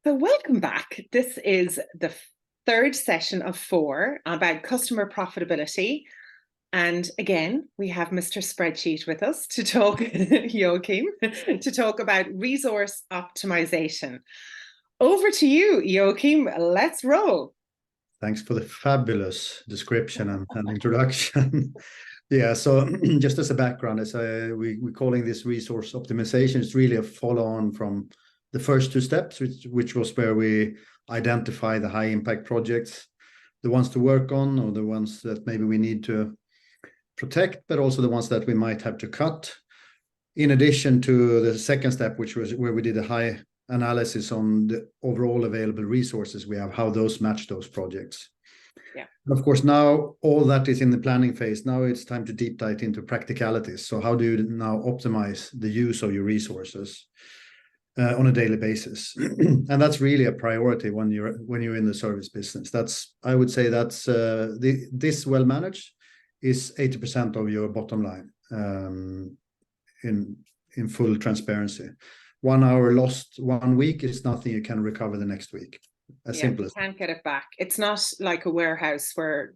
So welcome back. This is the third session of 4 about customer profitability. And again, we have Mr. Spreadsheet with us to talk, Joachim, to talk about resource optimization. Over to you, Joachim. Let's roll. Thanks for the fabulous description and introduction. Yeah, so just as a background, we're calling this resource optimization. It's really a follow-on from the first 2 steps, which was where we identify the high impact projects, the ones to work on, or the ones that maybe we need to protect, but also the ones that we might have to cut. In addition to the second step, which was where we did a high analysis on the overall available resources we have, how those match those projects. Yeah. And of course, now all that is in the planning phase. Now it's time to deep dive into practicalities. So how do you now optimize the use of your resources on a daily basis? And that's really a priority when you're in the service business. I would say this well managed is 80% of your bottom line, in full transparency. 1 hour lost 1 week is nothing you can recover the next week. Simple as you can't get it back. It's not like a warehouse where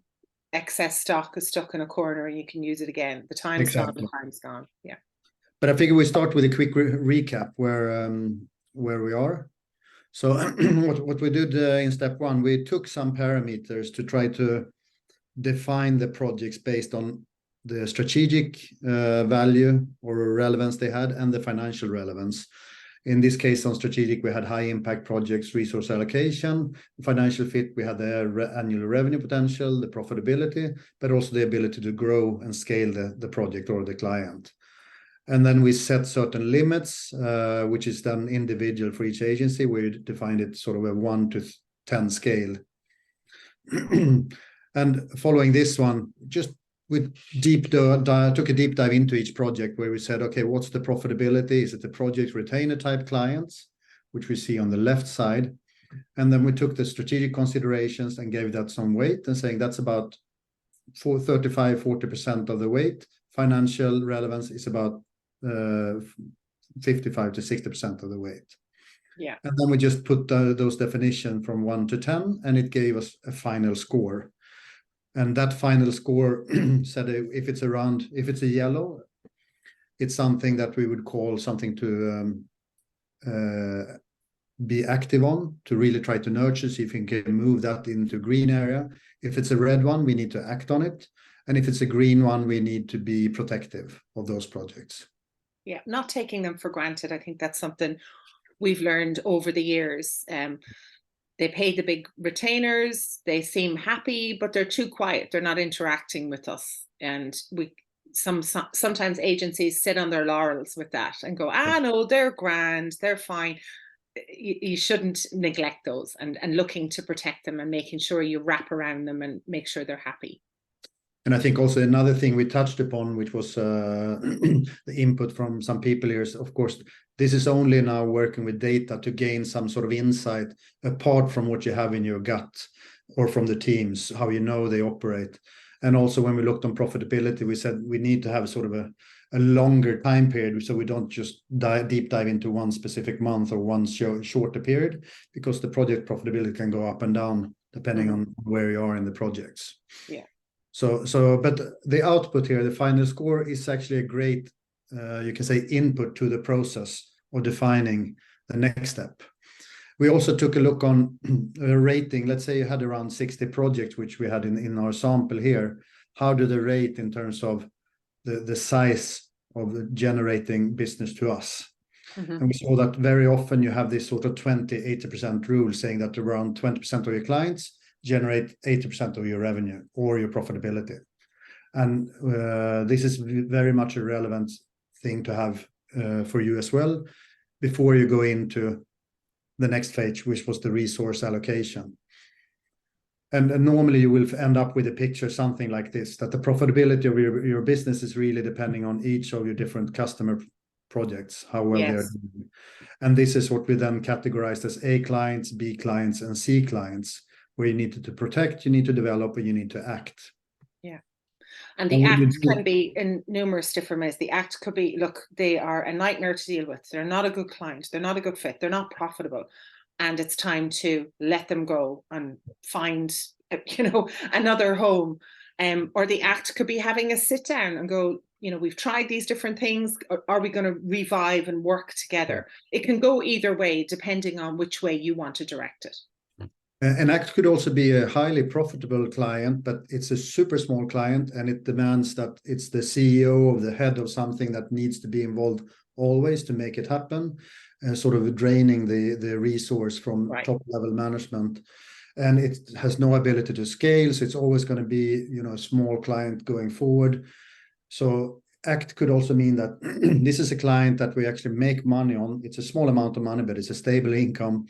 excess stock is stuck in a corner and you can use it again. The time's gone, the time's gone. Yeah. But I figure we start with a quick recap where we are. So what we did in step 1, we took some parameters to try to define the projects based on the strategic value or relevance they had and the financial relevance. In this case, on strategic, we had high impact projects, resource allocation. Financial fit, we had the annual revenue potential, the profitability, but also the ability to grow and scale the project or the client. And then we set certain limits, which is then individual for each agency. We defined it sort of a 1 to 10 scale. And following this one, we took a deep dive into each project where we said, okay, what's the profitability? Is it the project retainer type clients, which we see on the left side? And then we took the strategic considerations and gave that some weight and saying that's about 35-40% of the weight. Financial relevance is about 55 to 60% of the weight. Yeah. And then we just put those definitions from 1 to 10, and it gave us a final score. And that final score said if it's a yellow, it's something that we would call something to be active on, to really try to nurture, see if we can move that into green area. If it's a red one, we need to act on it. And if it's a green one, we need to be protective of those projects. Yeah, not taking them for granted. I think that's something we've learned over the years. They pay the big retainers, they seem happy, but they're too quiet. They're not interacting with us. And sometimes agencies sit on their laurels with that and go, no, they're grand, they're fine. You shouldn't neglect those and looking to protect them and making sure you wrap around them and make sure they're happy. And I think also another thing we touched upon, which was the input from some people here, is, of course, this is only now working with data to gain some sort of insight apart from what you have in your gut or from the teams, how you know they operate. And also when we looked on profitability, we said we need to have sort of a longer time period, so we don't just deep dive into one specific month or one shorter period, because the project profitability can go up and down depending on where you are in the projects. Yeah. But the output here, the final score, is actually a great, you can say, input to the process of defining the next step. We also took a look on a rating. Let's say you had around 60 projects, which we had in our sample here. How do they rate in terms of the size of the generating business to us? And we saw that very often you have this sort of 20-80% rule, saying that around 20% of your clients generate 80% of your revenue or your profitability. And this is very much a relevant thing to have for you as well before you go into the next phase, which was the resource allocation. And normally you will end up with a picture something like this, that the profitability of your business is really depending on each of your different customer projects, how well they're doing. And this is what we then categorized as A clients, B clients, and C clients, where you need to protect, you need to develop, and you need to act. Yeah. And the act can be in numerous different ways. The act could be, look, they are a nightmare to deal with. They're not a good client. They're not a good fit. They're not profitable. and it's time to let them go and find, another home. Or the act could be having a sit down and go, we've tried these different things. Are we going to revive and work together? It can go either way, depending on which way you want to direct it. An act could also be a highly profitable client, but it's a super small client, and it demands that it's the CEO or the head of something that needs to be involved always to make it happen, sort of draining the resource from top level management. And it has no ability to scale, so it's always going to be, a small client going forward. So act could also mean that this is a client that we actually make money on. It's a small amount of money, but it's a stable income.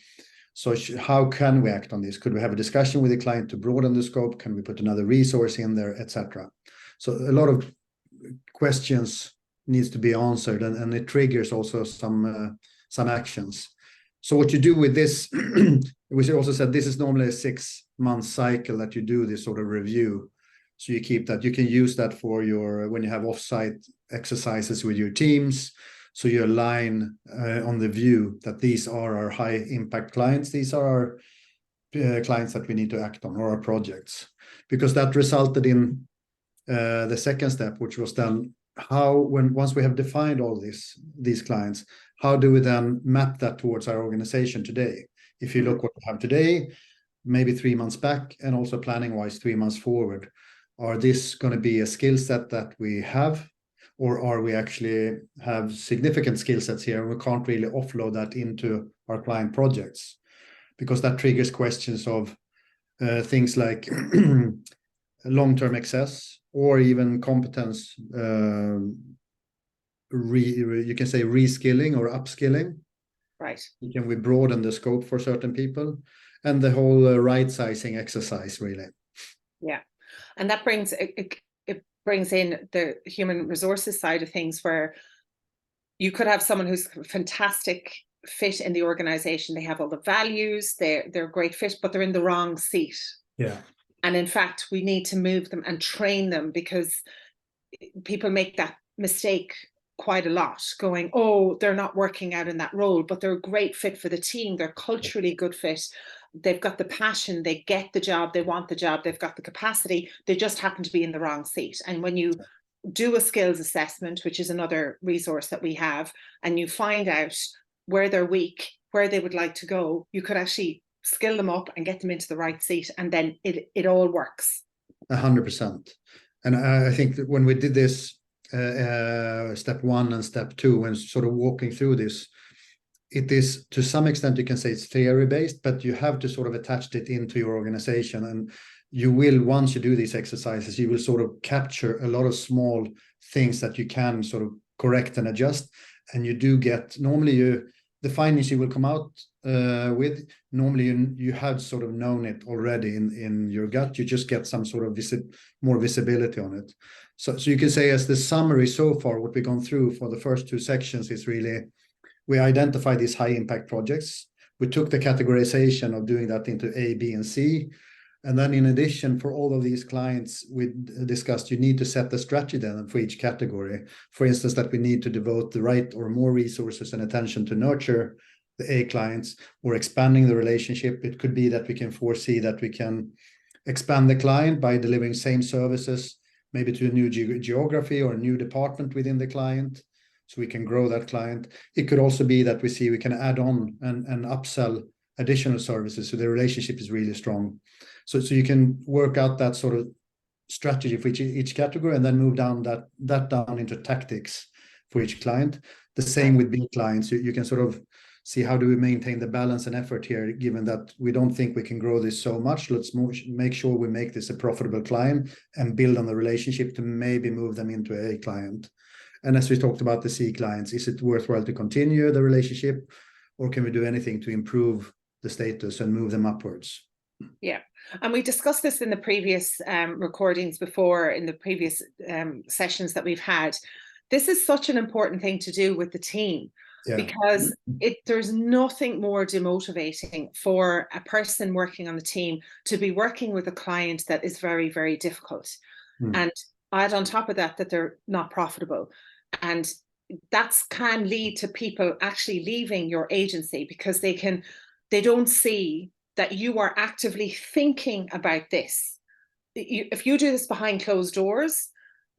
So how can we act on this? Could we have a discussion with the client to broaden the scope? Can we put another resource in there, etc.? So a lot of questions needs to be answered, and it triggers also some actions. So what you do with this, we also said this is normally a 6-month cycle that you do this sort of review. So you keep that. You can use that for when you have offsite exercises with your teams. So you align on the view that these are our high impact clients. These are our clients that we need to act on, or our projects, because that resulted in the second step, which was then once we have defined all these clients, how do we then map that towards our organization today? If you look what we have today, maybe 3 months back, and also planning wise 3 months forward, are this going to be a skill set that we have? Or are we actually have significant skill sets here and we can't really offload that into our client projects? Because that triggers questions of things like long-term access, or even competence, you can say reskilling or upskilling. Right. Can we broaden the scope for certain people? And the whole right-sizing exercise, really. Yeah. And that brings brings in the human resources side of things, where you could have someone who's a fantastic fit in the organization. They have all the values, they're a great fit, but they're in the wrong seat. Yeah. And in fact, we need to move them and train them, because people make that mistake quite a lot, going, oh, they're not working out in that role, but they're a great fit for the team. They're culturally good fit. They've got the passion, they get the job, they want the job, they've got the capacity, they just happen to be in the wrong seat. And when you do a skills assessment, which is another resource that we have, and you find out where they're weak, where they would like to go, you could actually skill them up and get them into the right seat, and then it all works. 100%. And I think that when we did this step 1 and step 2, when sort of walking through this, it is to some extent, you can say it's theory based, but you have to sort of attach it into your organization. And you will, once you do these exercises, you will sort of capture a lot of small things that you can sort of correct and adjust. And you do get, normally the findings you will come out with, normally you have sort of known it already in your gut. You just get some sort of more visibility on it. So you can say, as the summary so far, what we've gone through for the first 2 sections is really, we identified these high impact projects. We took the categorization of doing that into A, B, and C. And then in addition, for all of these clients, we discussed you need to set the strategy then for each category. For instance, that we need to devote the right or more resources and attention to nurture the A clients, or expanding the relationship. It could be that we can foresee that we can expand the client by delivering same services, maybe to a new geography or a new department within the client, so we can grow that client. It could also be that we see we can add on and upsell additional services, so the relationship is really strong. So you can work out that sort of strategy for each category, and then move down that down into tactics for each client. The same with B clients. You can sort of see, how do we maintain the balance and effort here, given that we don't think we can grow this so much. Let's make sure we make this a profitable client and build on the relationship to maybe move them into a client. And as we talked about the C clients, is it worthwhile to continue the relationship, or can we do anything to improve the status and move them upwards? Yeah. And we discussed this in the previous recordings before, in the previous sessions that we've had. This is such an important thing to do with the team, because there's nothing more demotivating for a person working on the team to be working with a client that is very, very difficult. And add on top of that they're not profitable. And that can lead to people actually leaving your agency, because they they don't see that you are actively thinking about this. If you do this behind closed doors,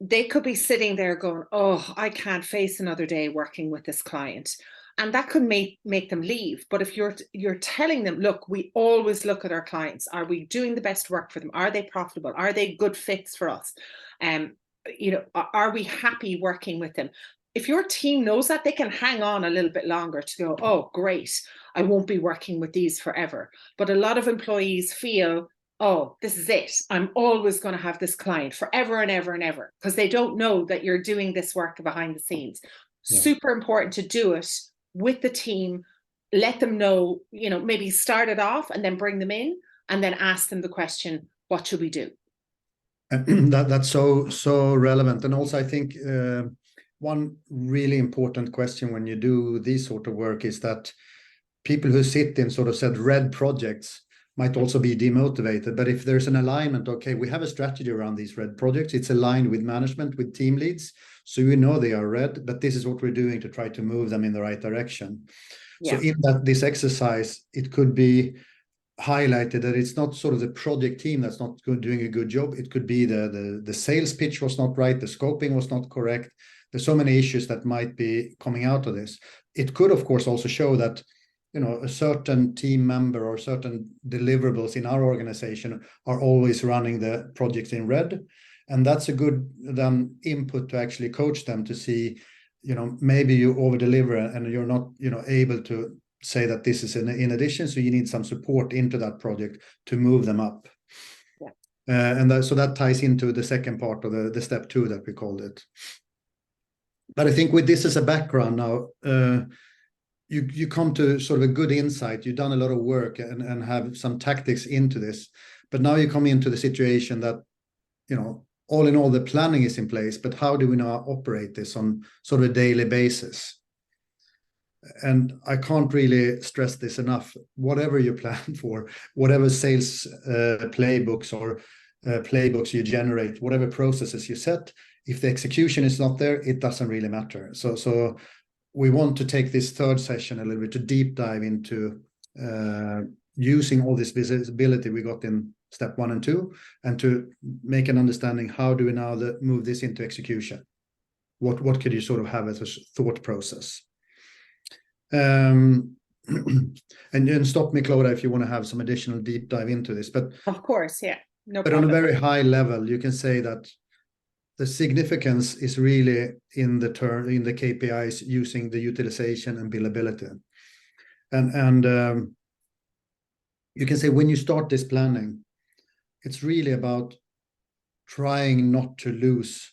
they could be sitting there going, oh, I can't face another day working with this client. And that could make them leave. But if you're telling them, look, we always look at our clients. Are we doing the best work for them? Are they profitable? Are they good fits for us? Are we happy working with them? If your team knows that, they can hang on a little bit longer to go, oh, great, I won't be working with these forever. But a lot of employees feel, oh, this is it. I'm always going to have this client forever and ever and ever, because they don't know that you're doing this work behind the scenes. Yeah. Super important to do it with the team. Let them know, maybe start it off and then bring them in and then ask them the question, what should we do? That's so relevant. And also, I think one really important question when you do this sort of work is that people who sit in sort of said red projects might also be demotivated. But if there's an alignment, okay, we have a strategy around these red projects, it's aligned with management, with team leads, so we know they are red, but this is what we're doing to try to move them in the right direction. Yeah. So in this exercise, it could be highlighted that it's not sort of the project team that's not doing a good job. It could be the sales pitch was not right, the scoping was not correct. There's so many issues that might be coming out of this. It could, of course, also show that a certain team member or certain deliverables in our organization are always running the projects in red. And that's a good input to actually coach them to see, maybe you over deliver and you're not, able to say that this is in addition. So you need some support into that project to move them up. Yeah. So that ties into the second part of the step 2 that we called it. But I think with this as a background now, you come to sort of a good insight. You've done a lot of work and have some tactics into this. But now you come into the situation that, all in all, the planning is in place, but how do we now operate this on sort of a daily basis? And I can't really stress this enough. Whatever you plan for, whatever sales playbooks or playbooks you generate, whatever processes you set, if the execution is not there, it doesn't really matter. So we want to take this third session a little bit to deep dive into using all this visibility we got in step 1 and 2, and to make an understanding, how do we now move this into execution? What could you sort of have as a thought process? And stop me, Clodagh, if you want to have some additional deep dive into this. But of course, yeah, no but problem. On a very high level, you can say that the significance is really in the KPIs using the utilization and billability. And you can say when you start this planning, it's really about trying not to lose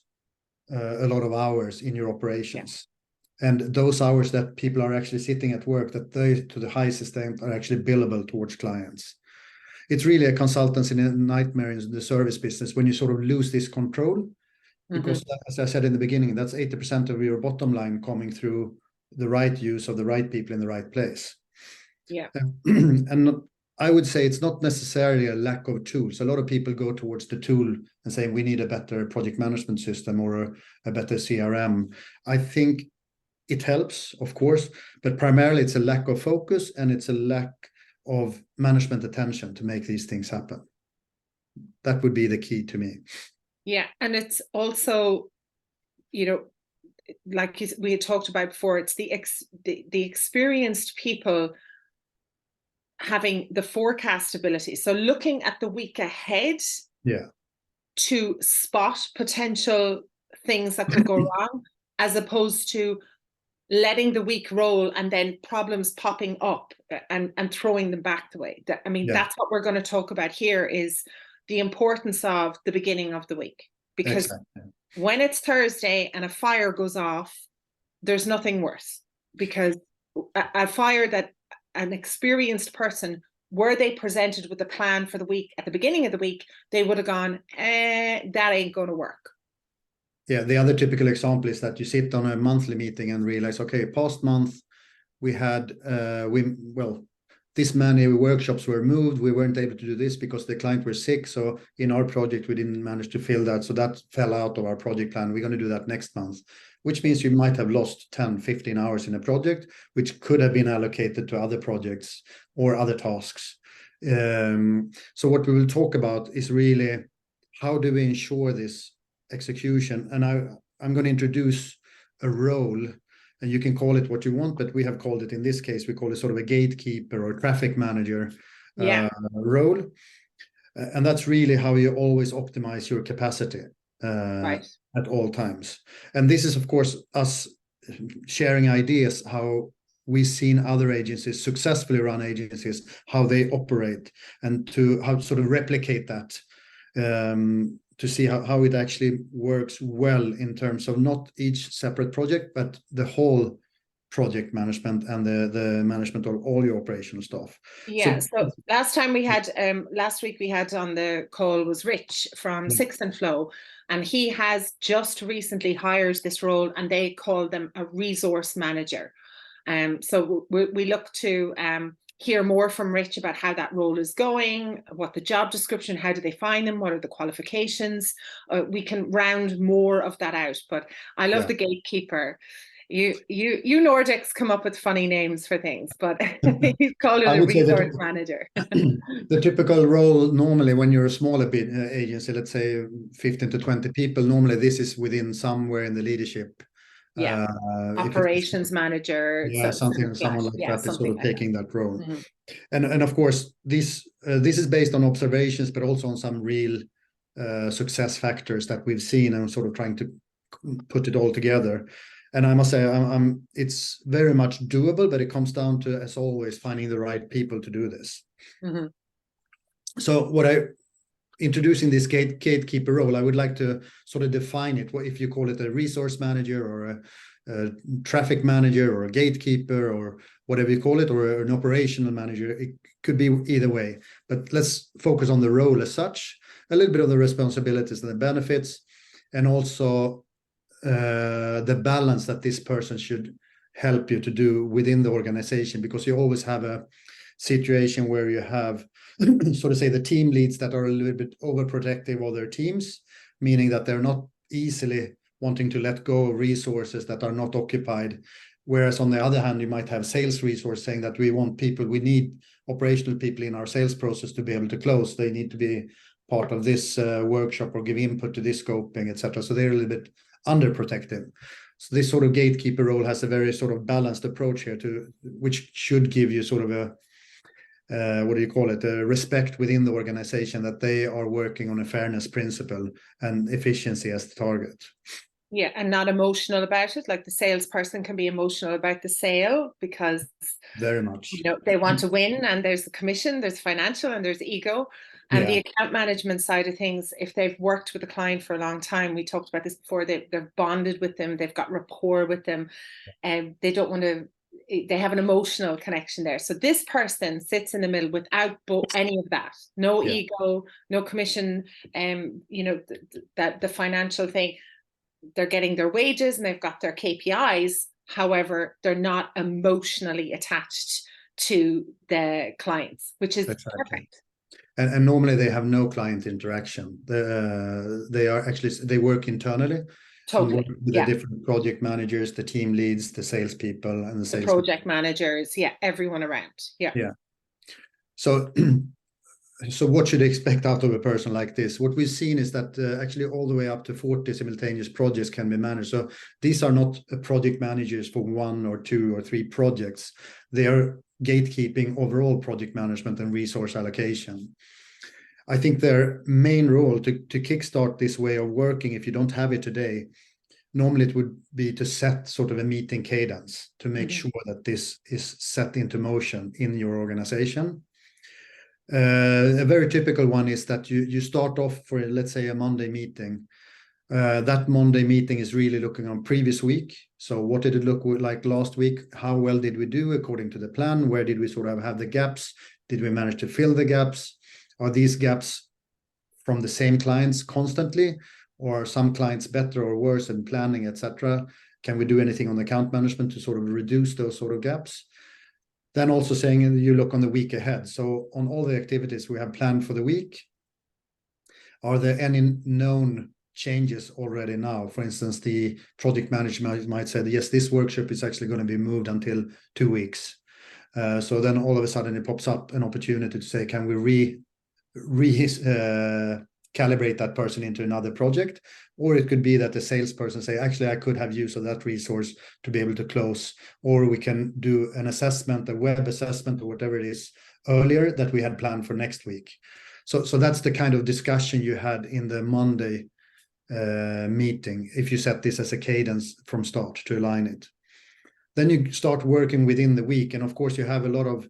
a lot of hours in your operations. Yeah. And those hours that people are actually sitting at work, that they, to the highest extent, are actually billable towards clients. It's really a consultancy nightmare in the service business when you sort of lose this control. Because as I said in the beginning, that's 80% of your bottom line coming through the right use of the right people in the right place. Yeah. And I would say it's not necessarily a lack of tools. A lot of people go towards the tool and say, we need a better project management system or a better CRM. I think it helps, of course, but primarily it's a lack of focus and it's a lack of management attention to make these things happen. That would be the key to me. Yeah, and it's also, like we had talked about before, it's the experienced people having the forecast ability. So looking at the week ahead, to spot potential things that could go wrong, as opposed to letting the week roll and then problems popping up and throwing them back the way. I mean, that's what we're going to talk about here, is the importance of the beginning of the week. Because when it's Thursday and a fire goes off, there's nothing worse. Because a fire that an experienced person, were they presented with a plan for the week at the beginning of the week, they would have gone, that ain't going to work. Yeah, the other typical example is that you sit on a monthly meeting and realize, okay, past month we had, this many workshops were moved. We weren't able to do this because the client were sick. So in our project, we didn't manage to fill that. So that fell out of our project plan. We're going to do that next month, which means you might have lost 10, 15 hours in a project, which could have been allocated to other projects or other tasks. So what we will talk about is really how do we ensure this execution? And I'm going to introduce a role, and you can call it what you want, but we have called it, in this case, we call it sort of a gatekeeper or traffic manager role. And that's really how you always optimize your capacity at all times. And this is, of course, us sharing ideas, how we've seen other agencies, successfully run agencies, how they operate, and to how to sort of replicate that, to see how it actually works well in terms of not each separate project, but the whole project management and the management of all your operational stuff. Yeah. So last week we had on the call was Rich from Six and Flow, and he has just recently hired this role, and they call them a resource manager. So we look to hear more from Rich about how that role is going, what the job description, how do they find them, what are the qualifications. We can round more of that out. But I love the gatekeeper. You Nordics come up with funny names for things, but you call it a resource manager. The typical role normally when you're a smaller agency, let's say 15 to 20 people, normally this is within somewhere in the leadership. Operations manager, someone like that is sort of taking that role. And of course this is based on observations, but also on some real success factors that we've seen, and sort of trying to put it all together. And I must say, it's very much doable, but it comes down to, as always, finding the right people to do this. So introducing this gatekeeper role, I would like to sort of define it. If you call it a resource manager or a traffic manager or a gatekeeper or whatever you call it, or an operational manager, it could be either way. But let's focus on the role as such, a little bit of the responsibilities and the benefits, and also the balance that this person should help you to do within the organization, because you always have a situation where you have sort of say the team leads that are a little bit overprotective of their teams, meaning that they're not easily wanting to let go of resources that are not occupied. Whereas on the other hand, you might have sales resource saying that we need operational people in our sales process to be able to close. They need to be part of this workshop or give input to this scoping, etc. So they're a little bit underprotective. So this sort of gatekeeper role has a very sort of balanced approach here, which should give you sort of a a respect within the organization, that they are working on a fairness principle and efficiency as the target. Yeah, and not emotional about it. Like the salesperson can be emotional about the sale because very much, they want to win, and there's the commission, there's financial, and there's ego. And the account management side of things, if they've worked with a client for a long time, we talked about this before, they're bonded with them, they've got rapport with them, and they don't want to, they have an emotional connection there. So this person sits in the middle without any of that. No ego, no commission, the financial thing. They're getting their wages and they've got their KPIs. However, they're not emotionally attached to the clients, which is perfect. And normally they have no client interaction. They work internally. Totally. With the different project managers, the team leads, the salespeople, and the project managers. Yeah, everyone around. Yeah. So what should you expect out of a person like this? What we've seen is that actually all the way up to 40 simultaneous projects can be managed. So these are not project managers for 1 or 2 or 3 projects. They are gatekeeping overall project management and resource allocation. I think their main role to kickstart this way of working, if you don't have it today, normally it would be to set sort of a meeting cadence to make sure that this is set into motion in your organization. A very typical one is that you start off for, let's say, a Monday meeting. That Monday meeting is really looking on previous week. So what did it look like last week? How well did we do according to the plan? Where did we sort of have the gaps? Did we manage to fill the gaps? Are these gaps from the same clients constantly, or are some clients better or worse in planning, etc.? Can we do anything on account management to sort of reduce those sort of gaps? Then also saying you look on the week ahead. So on all the activities we have planned for the week, are there any known changes already now? For instance, the project manager might say, yes, this workshop is actually going to be moved until 2 weeks. So then all of a sudden it pops up an opportunity to say, can we calibrate that person into another project? Or it could be that the salesperson say, actually, I could have use of that resource to be able to close, or we can do an assessment, a web assessment or whatever it is earlier that we had planned for next week. So that's the kind of discussion you had in the Monday meeting, if you set this as a cadence from start to align it. Then you start working within the week, and of course you have a lot of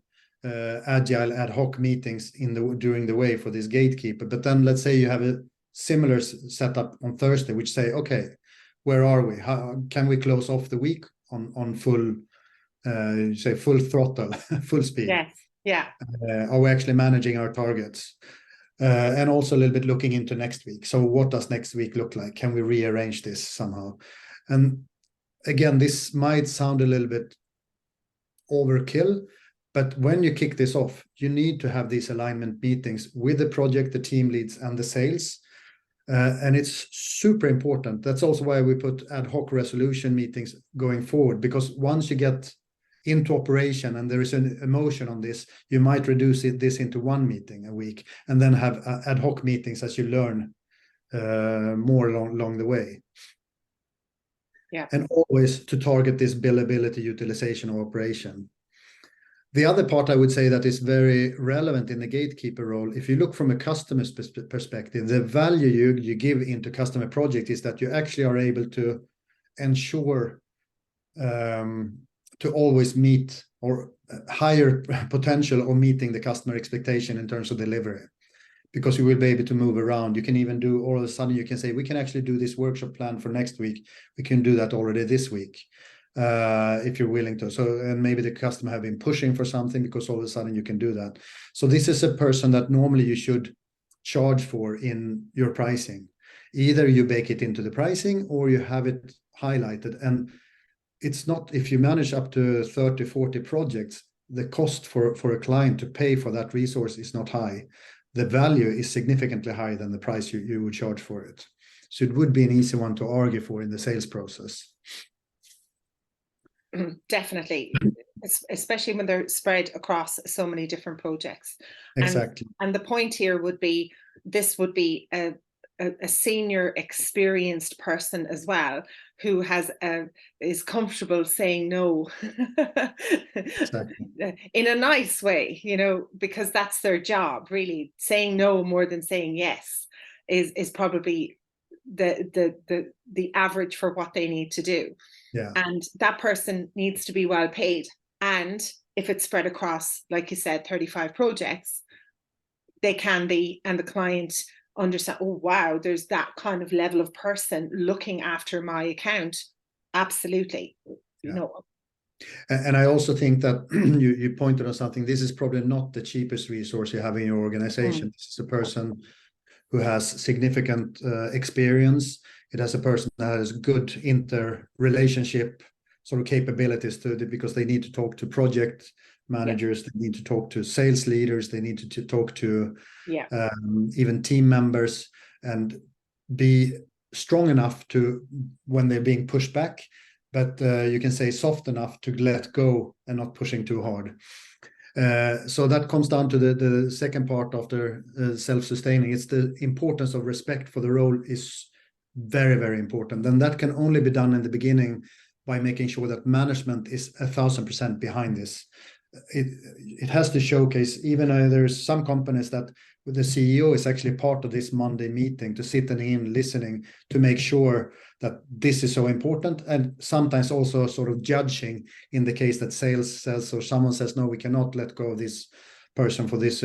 agile ad hoc meetings during the way for this gatekeeper. But then let's say you have a similar setup on Thursday, which say, okay, where are we? How can we close off the week on full, say full throttle, full speed? Yes, yeah. Are we actually managing our targets? And also a little bit looking into next week. So what does next week look like? Can we rearrange this somehow? And again, this might sound a little bit overkill, but when you kick this off, you need to have these alignment meetings with the project, the team leads, and the sales. And it's super important. That's also why we put ad hoc resolution meetings going forward, because once you get into operation and there is an emotion on this, you might reduce this into one meeting a week and then have ad hoc meetings as you learn more along the way. Yeah. And always to target this billability, utilization, or operation. The other part I would say that is very relevant in the gatekeeper role, if you look from a customer's perspective, the value you give into customer project is that you actually are able to ensure to always meet or higher potential of meeting the customer expectation in terms of delivery, because you will be able to move around. You can even do, all of a sudden you can say, we can actually do this workshop plan for next week. We can do that already this week, if you're willing to. So, and maybe the customer have been pushing for something, because all of a sudden you can do that. So this is a person that normally you should charge for in your pricing. Either you bake it into the pricing or you have it highlighted. And it's not, if you manage up to 30, 40 projects, the cost for a client to pay for that resource is not high. The value is significantly higher than the price you would charge for it. So it would be an easy one to argue for in the sales process. Definitely, especially when they're spread across so many different projects. Exactly. And the point here would be, this would be a senior experienced person as well, who is comfortable saying no. Exactly. In a nice way, because that's their job, really. Saying no more than saying yes is probably the average for what they need to do. Yeah. And that person needs to be well paid. And if it's spread across, like you said, 35 projects, they can be, and the client understand, oh wow, there's that kind of level of person looking after my account. Absolutely. Yeah. And I also think that you pointed on something. This is probably not the cheapest resource you have in your organization. This is a person who has significant experience. It has a person that has good interrelationship sort of capabilities because they need to talk to project managers, they need to talk to sales leaders, they need to talk to even team members, and be strong enough to, when they're being pushed back, but you can say soft enough to let go and not pushing too hard. So that comes down to the second part after self-sustaining. It's the importance of respect for the role is very, very important. And that can only be done in the beginning by making sure that management is 1,000% behind this. It has to showcase, even there's some companies that the CEO is actually part of this Monday meeting to sit in listening to make sure that this is so important, and sometimes also sort of judging in the case that sales says, or someone says, no, we cannot let go of this person for this,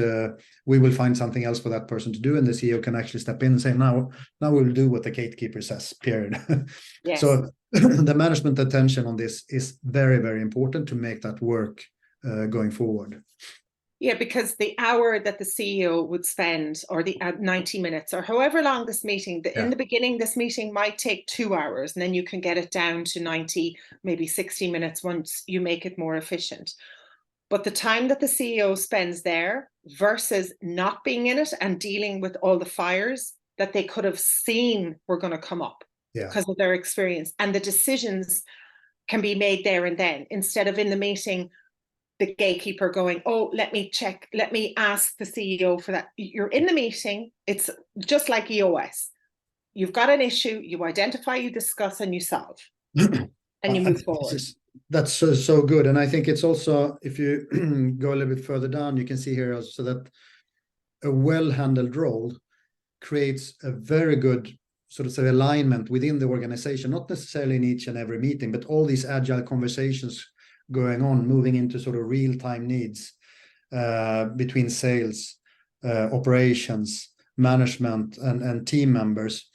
we will find something else for that person to do, and the CEO can actually step in and say, now we'll do what the gatekeeper says, period. Yes. So the management attention on this is very, very important to make that work going forward. Yeah, because the hour that the CEO would spend, or the 90 minutes, or however long this meeting, in the beginning, this meeting might take 2 hours, and then you can get it down to 90, maybe 60 minutes once you make it more efficient. But the time that the CEO spends there versus not being in it and dealing with all the fires that they could have seen were going to come up because of their experience, and the decisions can be made there and then, instead of in the meeting, the gatekeeper going, oh, let me check, let me ask the CEO for that. You're in the meeting. It's just like EOS. You've got an issue, you identify, you discuss, and you solve. And you move forward. That's so good. And I think it's also, if you go a little bit further down, you can see here also that a well-handled role creates a very good sort of say alignment within the organization, not necessarily in each and every meeting, but all these agile conversations going on, moving into sort of real-time needs between sales, operations, management, and team members.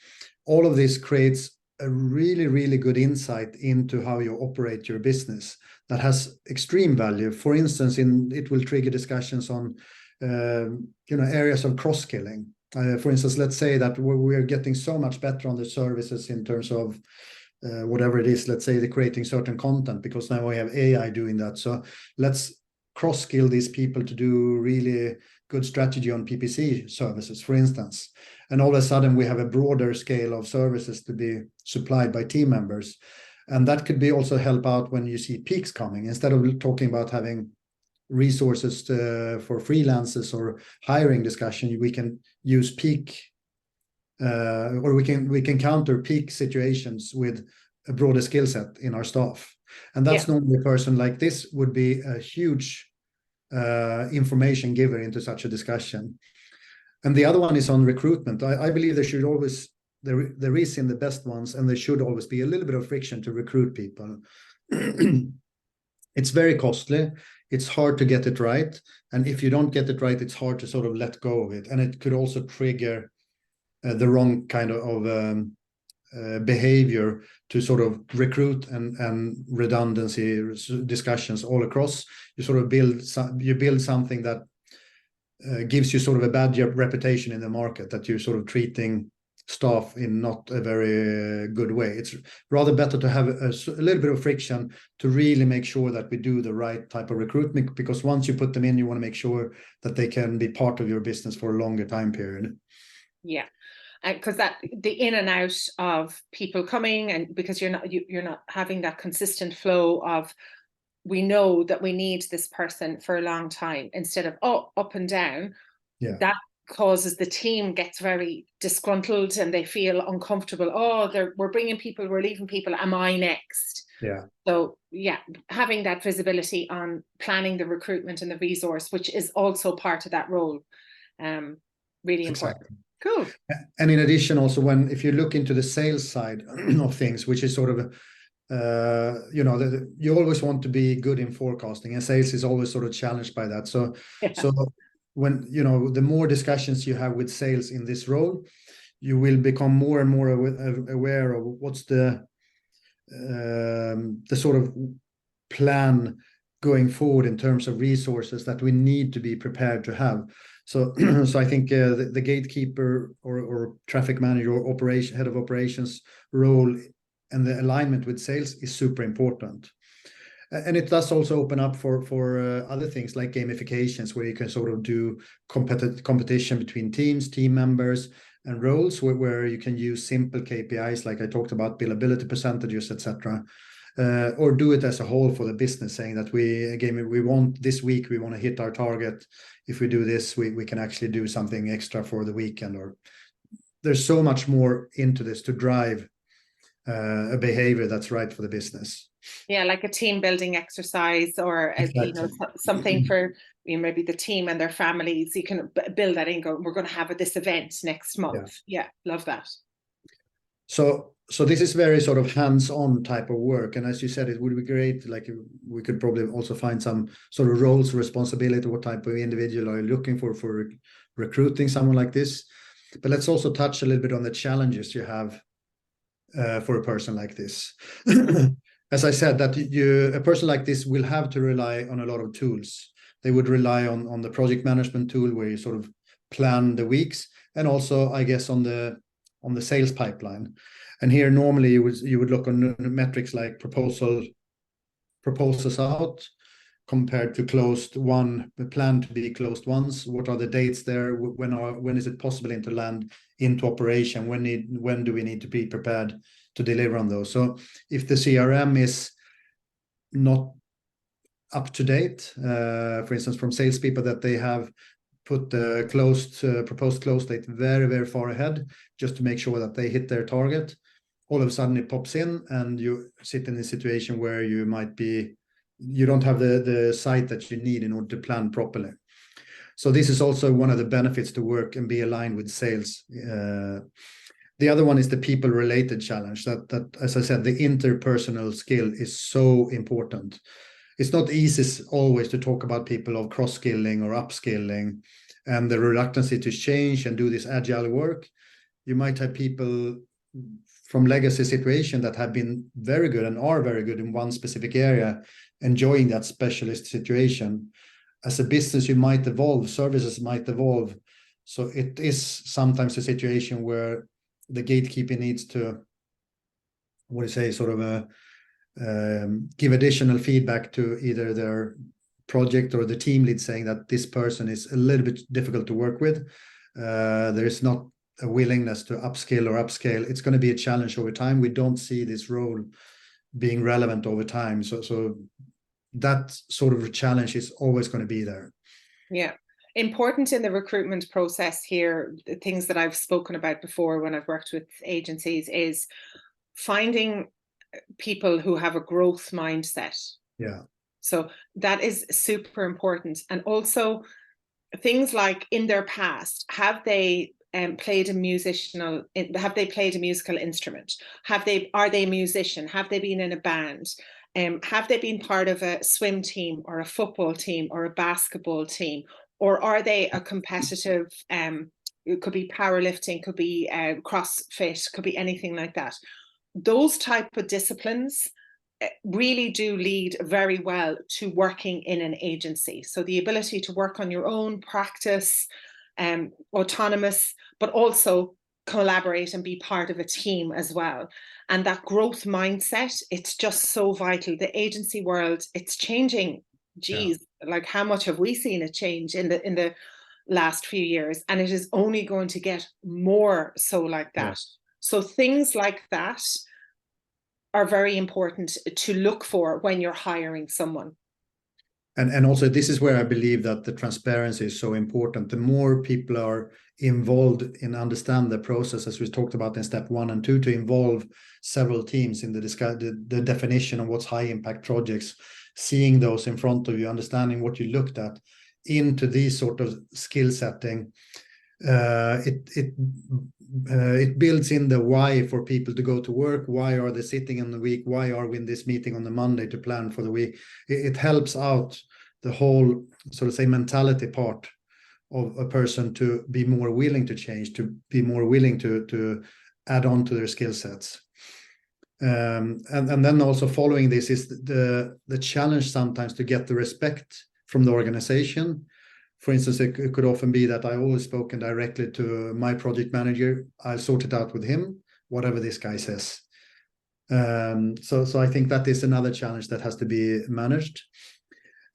All of this creates a really, really good insight into how you operate your business that has extreme value. For instance, it will trigger discussions on areas of cross-skilling. For instance, let's say that we're getting so much better on the services in terms of whatever it is. Let's say they're creating certain content because now we have AI doing that. So let's cross-skill these people to do really good strategy on PPC services, for instance. And all of a sudden we have a broader scale of services to be supplied by team members. And that could be also help out when you see peaks coming. Instead of talking about having resources for freelancers or hiring discussion, we can use peak or we can counter peak situations with a broader skill set in our staff. And that's normally a person like this would be a huge information giver into such a discussion. And the other one is on recruitment. I believe there should always, there is in the best ones, and there should always be a little bit of friction to recruit people. It's very costly. It's hard to get it right. And if you don't get it right, it's hard to sort of let go of it. And it could also trigger the wrong kind of behavior to sort of recruit and redundancy discussions all across. You sort of build something that gives you sort of a bad reputation in the market, that you're sort of treating staff in not a very good way. It's rather better to have a little bit of friction to really make sure that we do the right type of recruitment, because once you put them in, you want to make sure that they can be part of your business for a longer time period. Yeah. Because that the in and out of people coming, and because you're not having that consistent flow of, we know that we need this person for a long time, instead of up and down. That causes the team gets very disgruntled and they feel uncomfortable. We're bringing people, we're leaving people, am I next? So having that visibility on planning the recruitment and the resource, which is also part of that role, really important. Cool. And in addition, also if you look into the sales side of things, which is sort of you always want to be good in forecasting, and sales is always sort of challenged by that. So when the more discussions you have with sales in this role, you will become more and more aware of what's the sort of plan going forward in terms of resources that we need to be prepared to have. So I think the gatekeeper or traffic manager or head of operations role and the alignment with sales is super important. And it does also open up for other things like gamifications, where you can sort of do competition between teams, team members, and roles, where you can use simple KPIs, like I talked about, billability percentages, etc. Or do it as a whole for the business, saying that we want this week, we want to hit our target. If we do this, we can actually do something extra for the weekend. Or there's so much more into this to drive a behavior that's right for the business. Yeah, like a team building exercise, or something for maybe the team and their families. You can build that in. We're going to have this event next month. Yeah, love that. So this is very sort of hands-on type of work, and as you said, it would be great. Like we could probably also find some sort of roles, responsibility. What type of individual are you looking for recruiting someone like this? But let's also touch a little bit on the challenges you have for a person like this. As I said, that a person like this will have to rely on a lot of tools. They would rely on the project management tool, where you sort of plan the weeks, and also, I guess, on the sales pipeline. And here normally you would look on metrics like proposals out, compared to closed one, planned to be closed ones? What are the dates there? When is it possible to land into operation? When do we need to be prepared to deliver on those? So if the CRM is not up to date, for instance, from salespeople, that they have put the proposed close date very, very far ahead, just to make sure that they hit their target, all of a sudden it pops in, and you sit in a situation where you don't have the sight that you need in order to plan properly. So this is also one of the benefits to work and be aligned with sales. The other one is the people-related challenge. That, as I said, the interpersonal skill is so important. It's not easy always to talk about people of cross-skilling or upskilling, and the reluctancy to change and do this agile work. You might have people from legacy situation that have been very good and are very good in one specific area, enjoying that specialist situation. As a business, you might evolve, services might evolve. So it is sometimes a situation where the gatekeeper needs to, give additional feedback to either their project or the team lead, saying that this person is a little bit difficult to work with. There is not a willingness to upskill or upscale. It's going to be a challenge over time. We don't see this role being relevant over time. So that sort of challenge is always going to be there. Yeah. Important in the recruitment process here, the things that I've spoken about before when I've worked with agencies, is finding people who have a growth mindset. Yeah. So that is super important. And also things like, in their past, have they played a musical instrument? Are they a musician? Have they been in a band? Have they been part of a swim team or a football team or a basketball team? Or are they a competitive, it could be powerlifting, could be CrossFit, could be anything like that. Those type of disciplines really do lead very well to working in an agency. So the ability to work on your own, practice, autonomous, but also collaborate and be part of a team as well. And that growth mindset, it's just so vital. The agency world, it's changing. Geez, like how much have we seen a change in the last few years? And it is only going to get more so like that. Yes. So things like that are very important to look for when you're hiring someone. And also, this is where I believe that the transparency is so important. The more people are involved in understand the process, as we talked about in step 1 and 2, to involve several teams in the definition of what's high impact projects, seeing those in front of you, understanding what you looked at into these sort of skill setting, it builds in the why for people to go to work. Why are they sitting in the week? Why are we in this meeting on the Monday to plan for the week? It helps out the whole sort of say mentality part of a person to be more willing to change, to be more willing to add on to their skill sets. And then also following this is the challenge sometimes to get the respect from the organization. For instance, it could often be that I always spoken directly to my project manager. I'll sort it out with him, whatever this guy says. So I think that is another challenge that has to be managed.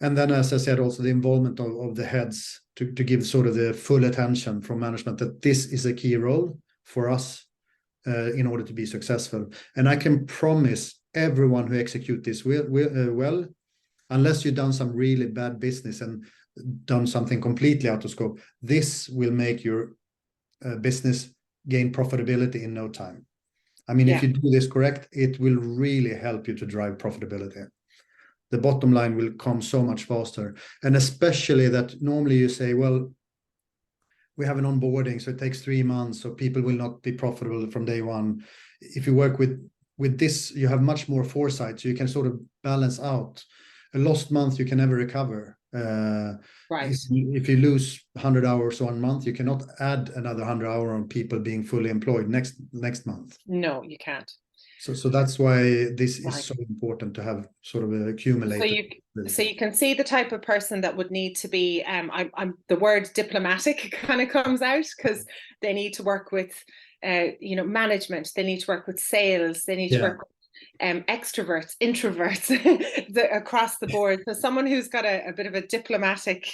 And then, as I said, also the involvement of the heads to give sort of the full attention from management that this is a key role for us in order to be successful. And I can promise everyone who execute this well, unless you've done some really bad business and done something completely out of scope, this will make your business gain profitability in no time. I mean, if you do this correct, it will really help you to drive profitability. The bottom line will come so much faster. And especially that normally you say, well, we have an onboarding, so it takes 3 months, so people will not be profitable from day one. If you work with this, you have much more foresight, so you can sort of balance out. A lost month you can never recover. Right. If you lose 100 hours 1 month, you cannot add another 100 hours on people being fully employed next month. No, you can't. So that's why this is so important to have sort of accumulated. So you can see the type of person that would need to be. I'm the word diplomatic kind of comes out, because they need to work with, management. They need to work with sales. They need to work with extroverts, introverts, across the board. So someone who's got a bit of a diplomatic,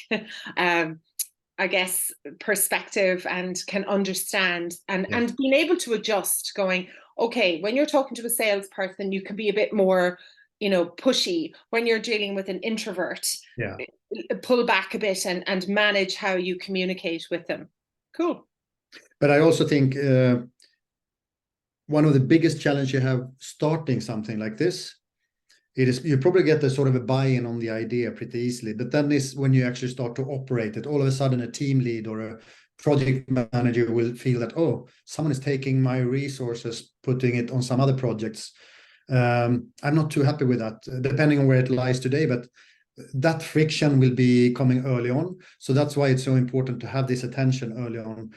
I guess, perspective and can understand and being able to adjust, going, okay, when you're talking to a salesperson, you can be a bit more, pushy. When you're dealing with an introvert, pull back a bit and manage how you communicate with them. Cool. But I also think one of the biggest challenges you have starting something like this, it is you probably get a sort of a buy-in on the idea pretty easily, but then is when you actually start to operate it, all of a sudden a team lead or a project manager will feel that, oh, someone is taking my resources, putting it on some other projects. I'm not too happy with that, depending on where it lies today, but that friction will be coming early on. So that's why it's so important to have this attention early on.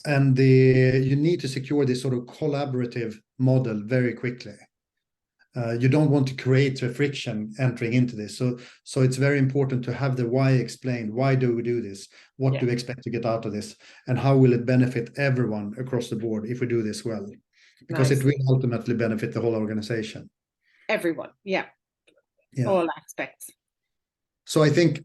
And you need to secure this sort of collaborative model very quickly. You don't want to create a friction entering into this. So it's very important to have the why explained. Why do we do this? What do we expect to get out of this? And how will it benefit everyone across the board if we do this well? Because it will ultimately benefit the whole organization. Everyone, all aspects. So I think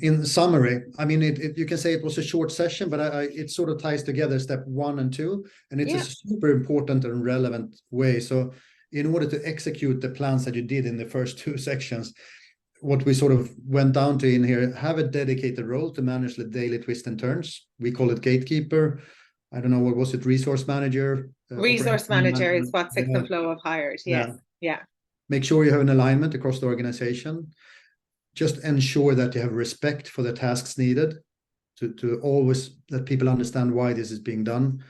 in summary, I mean, you can say it was a short session, but it sort of ties together step 1 and 2, and it's a super important and relevant way. So in order to execute the plans that you did in the first 2 sections, what we sort of went down to in here, have a dedicated role to manage the daily twists and turns. We call it gatekeeper. I don't know, what was it? Resource manager? Resource manager is what Six and Flow have hired. Yes. Yeah. Make sure you have an alignment across the organization. Just ensure that you have respect for the tasks needed to always that people understand why this is being done.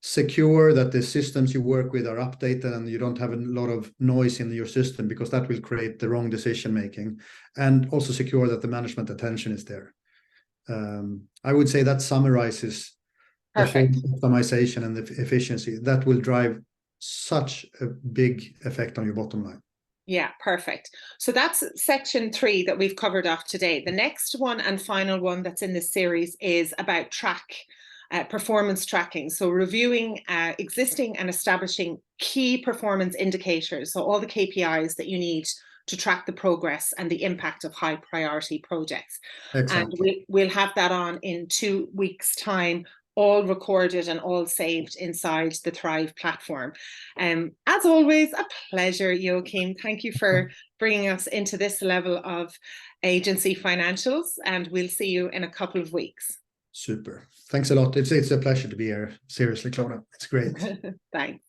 Secure that the systems you work with are updated and you don't have a lot of noise in your system, because that will create the wrong decision making. And also secure that the management attention is there. I would say that summarizes the whole optimization and the efficiency. That will drive such a big effect on your bottom line. Yeah, perfect. So that's section 3 that we've covered off today. The next one and final one that's in this series is about performance tracking. So reviewing existing and establishing key performance indicators. So all the KPIs that you need to track the progress and the impact of high priority projects. Exactly. And we'll have that on in 2 weeks' time, all recorded and all saved inside the Thrive platform. As always, a pleasure, Joachim. Thank you for bringing us into this level of agency financials, and we'll see you in a couple of weeks. Super. Thanks a lot. It's a pleasure to be here. Seriously, Clona. It's great. Thanks.